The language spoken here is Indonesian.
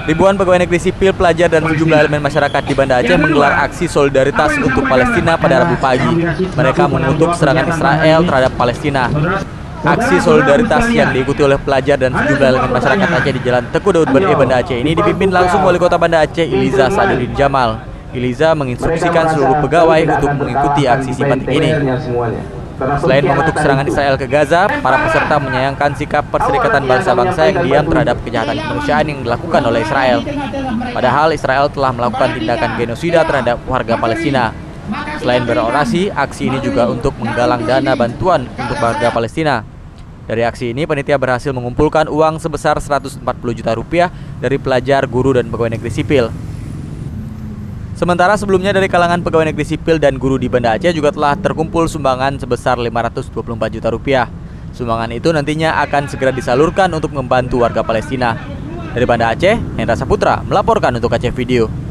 Ribuan pegawai negeri sipil, pelajar, dan sejumlah elemen masyarakat di Banda Aceh menggelar aksi solidaritas untuk Palestina pada Rabu pagi. Mereka mengutuk serangan Israel terhadap Palestina. Aksi solidaritas yang diikuti oleh pelajar dan sejumlah elemen masyarakat Aceh di Jalan Teguh Daud Berde, Banda Aceh ini dipimpin langsung Wali Kota Banda Aceh, Iliza Sadudin Jamal. Iliza menginstruksikan seluruh pegawai untuk mengikuti aksi simpatik ini. Selain mengutuk serangan Israel ke Gaza, para peserta menyayangkan sikap Perserikatan Bangsa-Bangsa yang diam terhadap kejahatan kemanusiaan yang dilakukan oleh Israel. Padahal Israel telah melakukan tindakan genosida terhadap warga Palestina. Selain berorasi, aksi ini juga untuk menggalang dana bantuan untuk warga Palestina. Dari aksi ini, panitia berhasil mengumpulkan uang sebesar 140 juta rupiah dari pelajar, guru, dan pegawai negeri sipil. Sementara sebelumnya dari kalangan pegawai negeri sipil dan guru di Banda Aceh juga telah terkumpul sumbangan sebesar 524 juta rupiah. Sumbangan itu nantinya akan segera disalurkan untuk membantu warga Palestina. Dari Banda Aceh, Hendra Saputra melaporkan untuk Aceh Video.